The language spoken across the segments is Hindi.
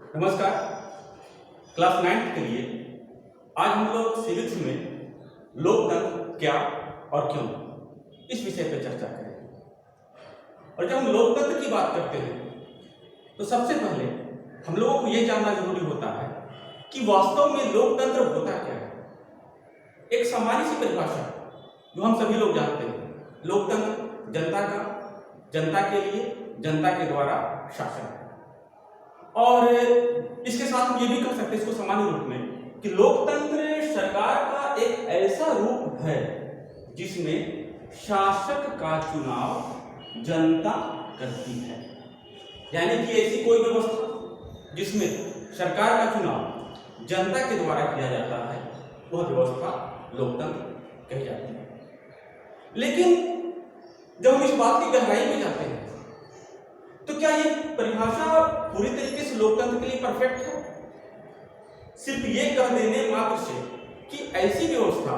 नमस्कार। क्लास 9 के लिए आज हम लोग सिविक्स में लोकतंत्र क्या और क्यों इस विषय पर चर्चा करेंगे। और जब हम लोकतंत्र की बात करते हैं तो सबसे पहले हम लोगों को यह जानना जरूरी होता है कि वास्तव में लोकतंत्र होता क्या है। एक सामान्य सी परिभाषा जो हम सभी लोग जानते हैं, लोकतंत्र जनता का, जनता के लिए, जनता के द्वारा शासन है। और इसके साथ हम ये भी कह सकते हैं इसको सामान्य रूप में कि लोकतंत्र सरकार का एक ऐसा रूप है जिसमें शासक का चुनाव जनता करती है। यानी कि ऐसी कोई व्यवस्था जिसमें सरकार का चुनाव जनता के द्वारा किया जाता है वह व्यवस्था लोकतंत्र कही जाती है। लेकिन जब हम इस बात की गहराई में जाते हैं तो क्या ये परिभाषा पूरी तरीके से लोकतंत्र के लिए परफेक्ट है? सिर्फ ये कह देने मात्र से कि ऐसी व्यवस्था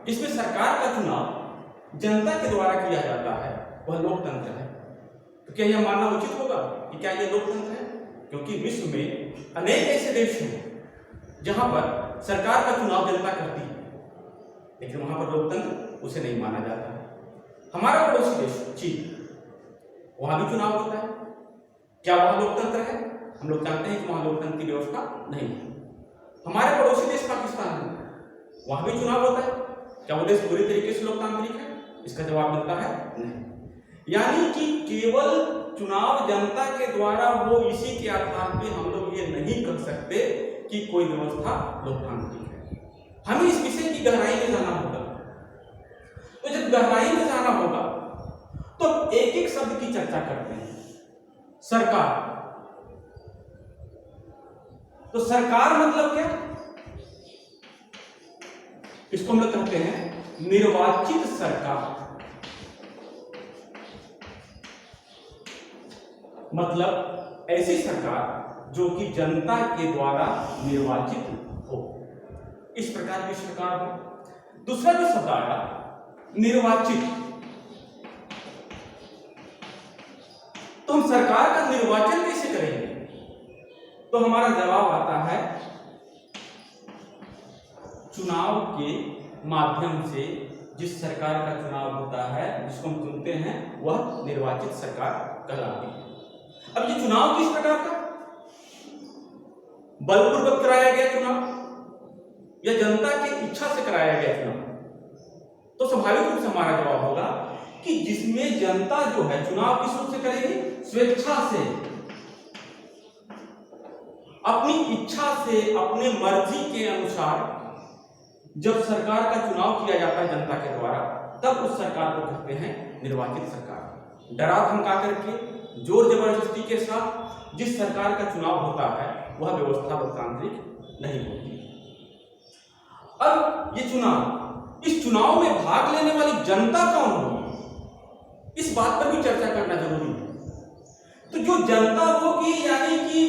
जिसमें सरकार का चुनाव जनता के द्वारा किया जाता है वह लोकतंत्र है, तो क्या यह मानना उचित होगा कि क्या यह लोकतंत्र है? क्योंकि विश्व में अनेक ऐसे देश हैं जहां पर सरकार का चुनाव जनता करती है, लेकिन वहां पर लोकतंत्र उसे नहीं माना जाता है। हमारा पड़ोसी देश चीन, वहां भी चुनाव होता है। क्या वहां लोकतंत्र है? हम लोग जानते हैं कि वहां लोकतंत्र की व्यवस्था नहीं है। हमारे पड़ोसी देश पाकिस्तान में, वहां भी चुनाव होता है। क्या वो देश पूरी तरीके से लोकतांत्रिक है? इसका जवाब मिलता है नहीं। यानी कि केवल चुनाव जनता के द्वारा हो, इसी के आधार पर हम लोग ये नहीं कर सकते कि कोई व्यवस्था लोकतांत्रिक है। हमें इस विषय की गहराई में जाना होगा। तो जब गहराई में जाना होगा तो एक एक शब्द की चर्चा करते हैं। सरकार, तो सरकार मतलब क्या? इसको हम लोग कहते हैं निर्वाचित सरकार। मतलब ऐसी सरकार जो कि जनता के द्वारा निर्वाचित हो, इस प्रकार की सरकार हो। दूसरा जो शब्द आया निर्वाचित, तो हम सरकार का निर्वाचन कैसे करेंगे? तो हमारा जवाब आता है चुनाव के माध्यम से। जिस सरकार का चुनाव होता है, जिसको हम चुनते हैं, वह निर्वाचित सरकार कहलाती है। अब ये चुनाव किस प्रकार का? बलपूर्वक कराया गया चुनाव या जनता की इच्छा से कराया गया चुनाव? तो स्वाभाविक रूप से हमारा जवाब होगा कि जिसमें जनता जो है चुनाव किस रूप से करेगी? स्वेच्छा से, अपनी इच्छा से, अपने मर्जी के अनुसार जब सरकार का चुनाव किया जाता है जनता के द्वारा, तब उस सरकार को कहते हैं निर्वाचित सरकार। डरा धमका करके, जोर जबरदस्ती के साथ जिस सरकार का चुनाव होता है वह व्यवस्था लोकतांत्रिक नहीं होती। अब ये चुनाव, इस चुनाव में भाग लेने वाली जनता कौन होगी, इस बात पर भी चर्चा करना जरूरी है। तो जो जनता होगी, यानी कि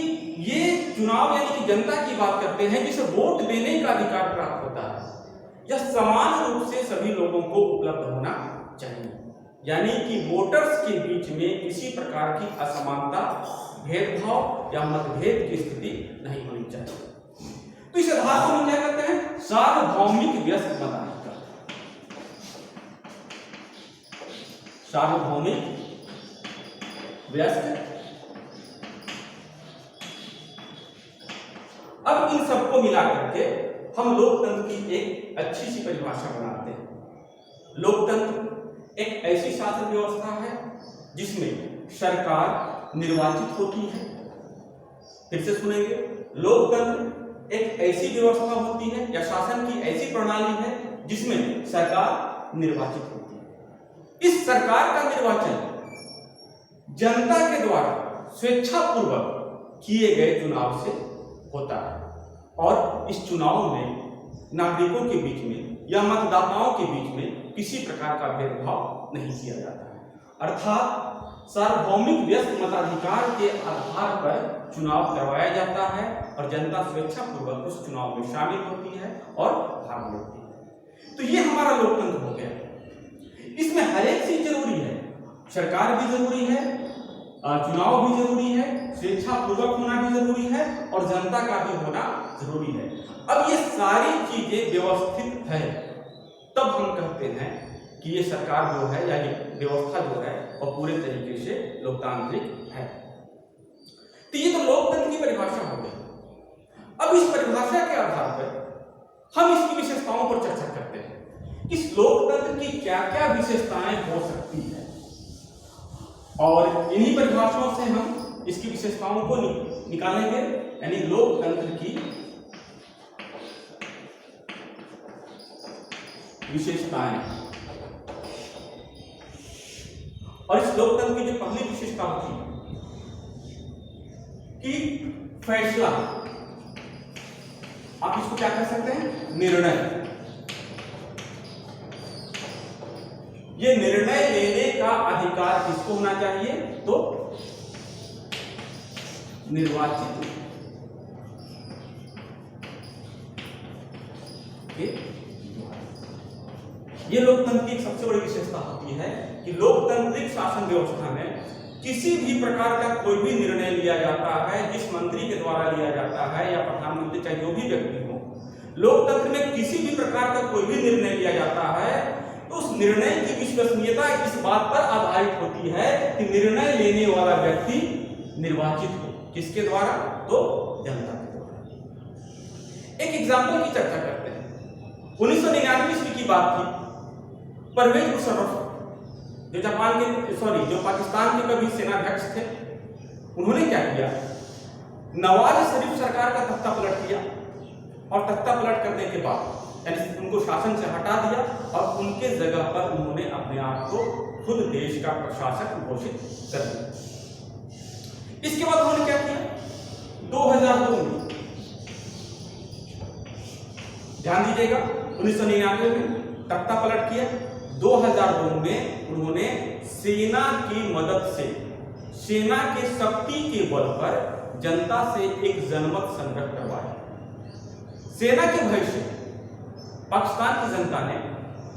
ये चुनाव यानी कि जनता की बात करते हैं जिसे वोट देने का अधिकार प्राप्त होता है, यह समान रूप से सभी लोगों को उपलब्ध होना चाहिए। यानी कि वोटर्स के बीच में किसी प्रकार की असमानता, भेदभाव या मतभेद की स्थिति नहीं होनी चाहिए। तो इस आधार पर हम क्या करते हैं? सार्वभौमिक व्यस्त मताधिकार। सार्वभौमिक व्यस्त। अब इन सबको मिला करके हम लोकतंत्र की एक अच्छी सी परिभाषा बनाते हैं। लोकतंत्र एक ऐसी शासन व्यवस्था है जिसमें सरकार निर्वाचित होती है। फिर से सुनेंगे, लोकतंत्र एक ऐसी व्यवस्था होती है या शासन की ऐसी प्रणाली है जिसमें सरकार निर्वाचित होती है। इस सरकार का निर्वाचन जनता के द्वारा स्वेच्छापूर्वक किए गए चुनाव से होता है, और इस चुनाव में नागरिकों के बीच में या मतदाताओं के बीच में किसी प्रकार का भेदभाव नहीं किया जाता है। अर्थात सार्वभौमिक व्यस्त मताधिकार के आधार पर चुनाव करवाया जाता है और जनता स्वेच्छापूर्वक उस चुनाव में शामिल होती है और भाग लेती है। तो ये हमारा लोकतंत्र हो गया। इसमें हर एक चीज जरूरी है, सरकार भी जरूरी है, चुनाव भी जरूरी है, स्वेच्छापूर्वक होना भी जरूरी है और जनता का भी होना जरूरी है। अब ये सारी चीजें व्यवस्थित है, तब हम कहते हैं कि ये सरकार जो है या ये व्यवस्था जो है वो पूरे तरीके से लोकतांत्रिक है। तो ये तो लोकतंत्र की परिभाषा हो गई। अब इस परिभाषा के आधार पर हम इसकी विशेषताओं पर चर्चा करते हैं। इस लोकतंत्र की क्या क्या विशेषताएं हो सकती है और इन्हीं परिभाषाओं से हम इसकी विशेषताओं को निकालेंगे, यानी लोकतंत्र की विशेषताएं। और इस लोकतंत्र की जो पहली विशेषता होती है कि फैसला, आप इसको क्या कह सकते हैं, निर्णय। ये निर्णय लेने का अधिकार किसको होना चाहिए, तो निर्वाचित ये लोकतंत्र की एक सबसे बड़ी विशेषता होती है कि लोकतांत्रिक शासन व्यवस्था में किसी भी प्रकार का कोई भी निर्णय लिया जाता है, जिस मंत्री के द्वारा लिया जाता है या प्रधानमंत्री चाहे जो भी व्यक्ति हो, लोकतंत्र में किसी भी प्रकार का कोई भी निर्णय लिया जाता है तो उस निर्णय की विश्वसनीयता इस बात पर आधारित होती है कि निर्णय लेने वाला व्यक्ति निर्वाचित हो। किसके द्वारा, तो जनता के द्वारा। एक एग्जाम्पल की चर्चा करते हैं। 1999 की बात थी। परवेज मुशर्रफ जो पाकिस्तान के कभी सेनाध्यक्ष थे, उन्होंने क्या किया, नवाज शरीफ सरकार का तख्ता पलट किया और तख्ता पलट करने के बाद यानी उनको शासन से हटा दिया और उनके जगह पर उन्होंने अपने आप को खुद देश का प्रशासक घोषित कर दिया। इसके बाद उन्होंने क्या किया, 2002 में, ध्यान दीजिएगा, 1999 में तख्ता पलट किया, 2002 में उन्होंने सेना की मदद से, सेना के शक्ति के बल पर जनता से एक जनमत संग्रह करवाया। सेना के भय से पाकिस्तान की जनता ने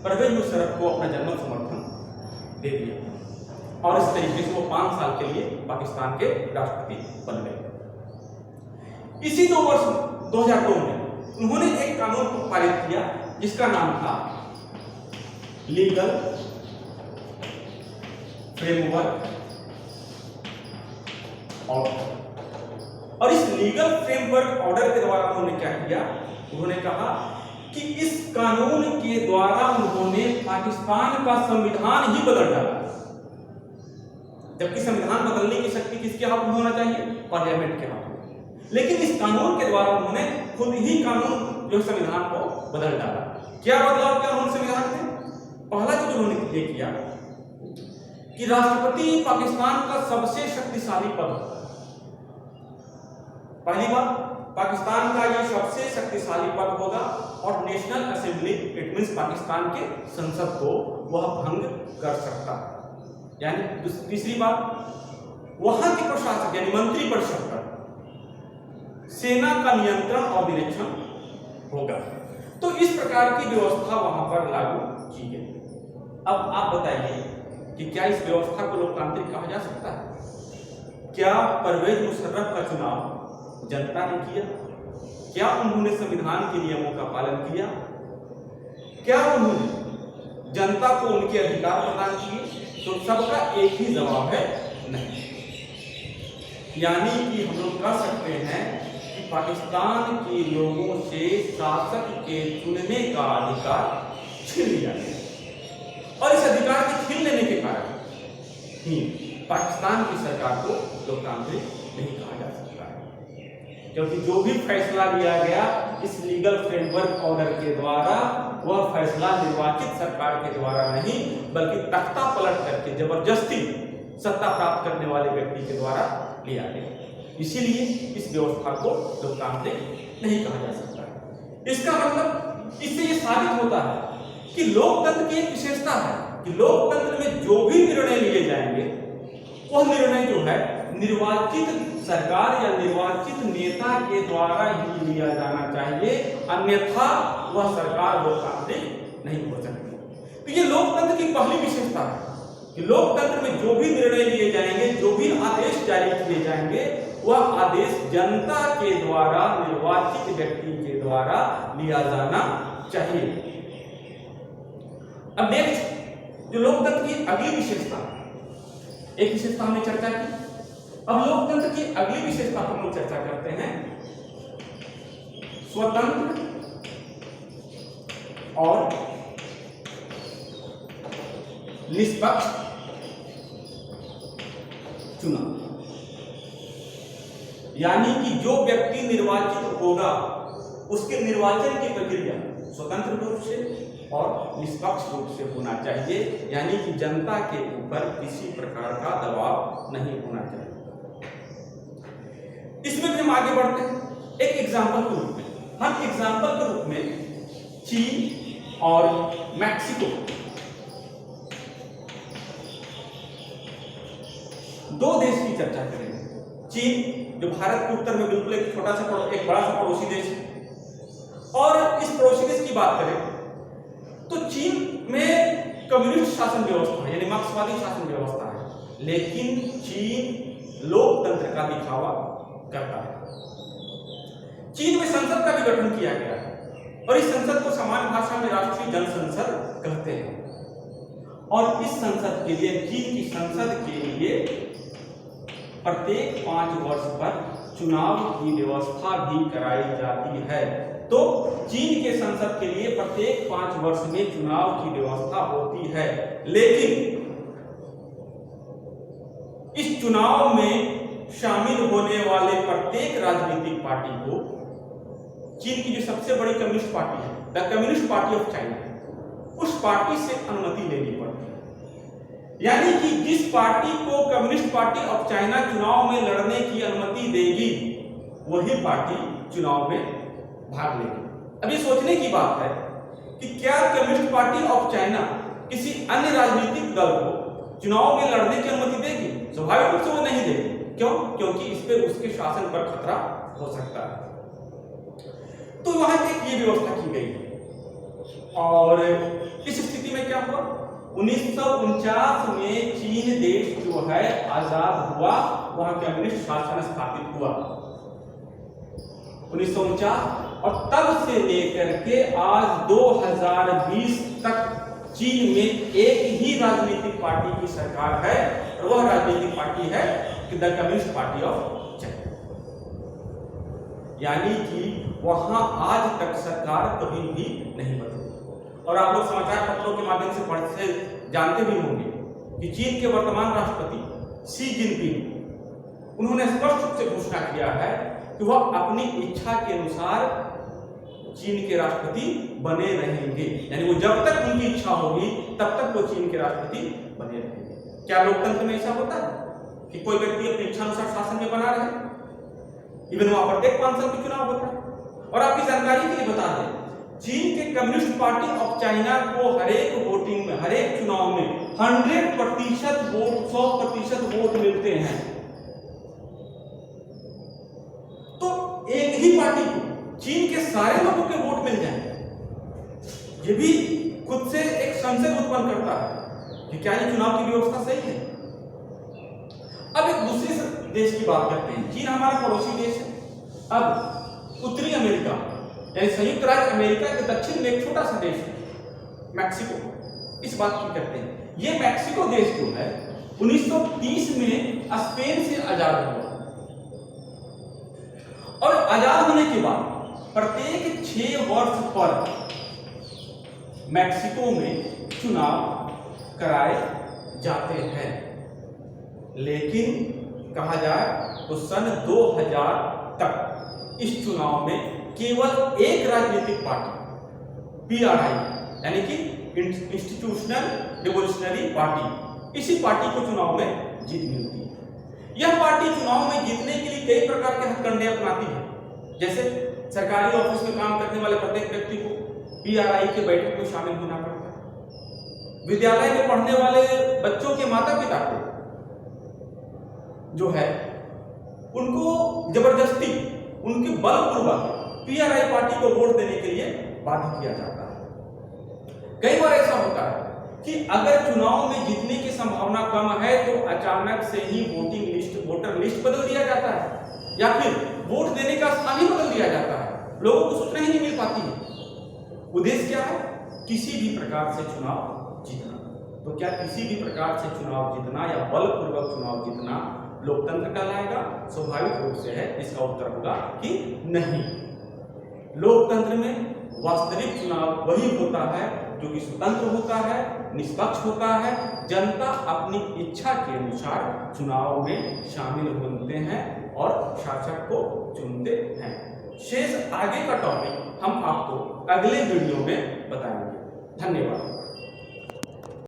परवेज मुशर्रफ को अपना जनमत समर्थन दे दिया और इस तरीके से वो 5 साल के लिए पाकिस्तान के राष्ट्रपति बन गए। इसी 2002 में उन्होंने एक कानून पारित किया जिसका नाम था लीगल फ्रेमवर्क ऑर्डर। और इस लीगल फ्रेमवर्क ऑर्डर के द्वारा उन्होंने क्या किया, उन्होंने कहा कि इस कानून के द्वारा उन्होंने पाकिस्तान का संविधान ही बदल डाला, जबकि संविधान बदलने की शक्ति किसके हाथ में होना चाहिए, पार्लियामेंट के हाथ में। लेकिन इस कानून के द्वारा उन्होंने खुद ही कानून जो संविधान को बदल डाला। क्या बदलाव किया उन्होंने संविधान में? पहला चीज उन्होंने ये किया कि राष्ट्रपति पाकिस्तान का सबसे शक्तिशाली पद होता है। पहली बात, पाकिस्तान का ये सबसे शक्तिशाली पद होगा और national assembly, it means Pakistan के संसद को वह भंग कर सकता है। यानी तीसरी बात, वहां के प्रशासक यानी मंत्री परिषद पर सेना का नियंत्रण और निरीक्षण होगा। तो इस प्रकार की व्यवस्था वहां पर लागू की गई। अब आप बताइए कि क्या इस व्यवस्था को लोकतांत्रिक कहा जा सकता है? क्या परवेज मुशर्रफ का चुनाव जनता ने किया? क्या उन्होंने संविधान के नियमों का पालन किया? क्या उन्होंने जनता को उनके अधिकार प्रदान किए? तो सबका एक ही जवाब है, नहीं। यानी कि हम लोग कह सकते हैं कि पाकिस्तान के लोगों से शासक के चुनने का अधिकार छीन लिया गया और इस अधिकार के छीन लेने के कारण ही पाकिस्तान की सरकार को लोकतांत्रिक नहीं कहा जा सकता है, क्योंकि जो भी फैसला लिया गया इस लीगल फ्रेमवर्क ऑर्डर के द्वारा, वह फैसला निर्वाचित सरकार के द्वारा नहीं बल्कि तख्ता पलट करके जबरदस्ती सत्ता प्राप्त करने वाले व्यक्ति के द्वारा लिया गया। इसीलिए इस व्यवस्था को लोकतांत्रिक नहीं कहा जा सकता है। इसका मतलब इससे ये साबित होता है कि लोकतंत्र की एक विशेषता है कि लोकतंत्र में जो भी निर्णय लिए जाएंगे वह निर्णय जो है निर्वाचित सरकार या निर्वाचित नेता के द्वारा ही लिया जाना चाहिए, अन्यथा वह सरकार लोकतांत्रिक नहीं हो सकती। तो ये लोकतंत्र की पहली विशेषता है कि कि लोकतंत्र में जो भी निर्णय लिए जाएंगे, जो भी आदेश जारी किए जाएंगे, वह आदेश जनता के द्वारा, निर्वाचित व्यक्ति के द्वारा लिया जाना चाहिए। अब नेक्स्ट जो लोकतंत्र की अगली विशेषता, एक विशेषता हमने चर्चा की, अब लोकतंत्र की अगली विशेषता पर हम लोग चर्चा करते हैं, स्वतंत्र और निष्पक्ष चुनाव। यानी कि जो व्यक्ति निर्वाचित होगा उसके निर्वाचन की प्रक्रिया स्वतंत्र रूप से और निष्पक्ष रूप से होना चाहिए, यानी कि जनता के ऊपर किसी प्रकार का दबाव नहीं होना चाहिए। इसमें भी हम आगे बढ़ते हैं एक एग्जाम्पल के रूप में। हम एग्जाम्पल के रूप में चीन और मैक्सिको दो देश की चर्चा करेंगे। चीन जो भारत के उत्तर में बिल्कुल एक छोटा सा एक बड़ा सा पड़ोसी देश है, और इस पड़ोसी देश की बात करें तो चीन में कम्युनिस्ट शासन व्यवस्था है, यानी मार्क्सवादी शासन व्यवस्था है, लेकिन चीन लोकतंत्र का दिखावा करता है। चीन में संसद का भी गठन किया गया है और इस संसद को सामान्य भाषा में राष्ट्रीय जनसंसद कहते हैं। और इस संसद के लिए, चीन की संसद के लिए प्रत्येक 5 वर्ष पर चुनाव की व्यवस्था भी कराई जाती है। तो चीन के संसद के लिए प्रत्येक 5 वर्ष में चुनाव की व्यवस्था होती है, लेकिन इस चुनाव में शामिल होने वाले प्रत्येक राजनीतिक पार्टी को, चीन की जो सबसे बड़ी कम्युनिस्ट पार्टी है, the communist party of China, उस पार्टी से अनुमति लेनी पड़ती है। यानी कि जिस पार्टी को कम्युनिस्ट पार्टी ऑफ चाइना चुनाव में लड़ने की अनुमति देगी, वही पार्टी चुनाव में भाग लेगी। अब ये सोचने की बात है कि क्या कम्युनिस्ट पार्टी ऑफ चाइना किसी अन्य राजनीतिक दल को चुनाव में लड़ने की अनुमति देगी? स्वाभाविक रूप से वो नहीं देगी। क्यों? क्योंकि इस पे उसके शासन पर खतरा हो सकता है। तो वहां एक ये व्यवस्था की गई है। और इस स्थिति में क्या हुआ? 1949 में चीन देश जो है आजाद हुआ, वहां कम्युनिस्ट शासन स्थापित हुआ 1949, और तब से लेकर के आज 2020 तक चीन में एक ही राजनीतिक पार्टी की सरकार है, और वह राजनीतिक पार्टी है the communist party of China. यानी कि वहां आज तक सरकार कभी भी नहीं बदली। और आप लोग समाचार पत्रों के माध्यम से पढ़ते जानते भी होंगे कि चीन के वर्तमान राष्ट्रपति शी जिनपिंग, उन्होंने स्पष्ट रूप से घोषणा किया है कि वह अपनी इच्छा के अनुसार चीन के राष्ट्रपति बने रहेंगे। यानी वो जब तक उनकी इच्छा होगी तब तक वो चीन के राष्ट्रपति बने रहेंगे। क्या लोकतंत्र में ऐसा होता है कि कोई व्यक्ति अपनी इच्छा अनुसार शासन में बना रहे? इवन वहां प्रत्येक 5 साल में चुनाव होता है। और आपकी जानकारी के लिए बता दें, चीन के कम्युनिस्ट पार्टी ऑफ चाइना को हर एक वोटिंग में, हर एक चुनाव में 100% वोट, 100% वोट मिलते हैं। तो एक ही पार्टी को चीन के सारे लोगों के वोट मिल जाएंगे, ये भी खुद से एक संशय उत्पन्न करता है कि क्या ये चुनाव की व्यवस्था सही है। अब एक दूसरे देश की बात करते हैं। चीन हमारा पड़ोसी देश है। अब उत्तरी अमेरिका, यानी संयुक्त राज्य अमेरिका के दक्षिण में एक छोटा सा देश है मैक्सिको। इस बात की करते हैं, ये मैक्सिको देश जो है 1930 में स्पेन से आजाद हुआ, और आजाद होने के बाद प्रत्येक 6 वर्ष पर मैक्सिको में चुनाव कराए जाते हैं। लेकिन कहा जाए तो सन 2000 तक इस चुनाव में केवल एक राजनीतिक पार्टी PRI, यानी कि इंस्टीट्यूशनल रिवॉल्यूशनरी पार्टी, इसी पार्टी को चुनाव में जीत मिलती है। यह पार्टी चुनाव में जीतने के लिए कई प्रकार के हथकंडे अपनाती है। जैसे सरकारी ऑफिस में काम करने वाले प्रत्येक व्यक्ति को PRI के बैठक में शामिल होना पड़ता है। विद्यालय में पढ़ने वाले बच्चों के माता पिता को जो है उनको जबरदस्ती, उनके बलपूर्वक PRI पार्टी को वोट देने के लिए बाध्य किया जाता है। कई बार ऐसा होता है कि अगर चुनाव में जीतने की संभावना कम है तो अचानक से ही वोटर लिस्ट बदल दिया जाता है या फिर वोट देने का स्थान ही बदल दिया जाता है। लोगों को सूचना ही नहीं मिल पाती है। उद्देश्य क्या है? किसी भी प्रकार से चुनाव जीतना। तो क्या किसी भी प्रकार से चुनाव जीतना या बलपूर्वक चुनाव जीतना लोकतंत्र कहलाएगा? स्वाभाविक रूप से है इसका उत्तर होगा कि नहीं। लोकतंत्र में वास्तविक चुनाव वही होता है जो कि स्वतंत्र होता है, निष्पक्ष होता है। जनता अपनी इच्छा के अनुसार चुनाव में शामिल होते हैं और शासक को चुनते हैं। शेष आगे का टॉपिक हम आपको अगले वीडियो में बताएंगे। धन्यवाद।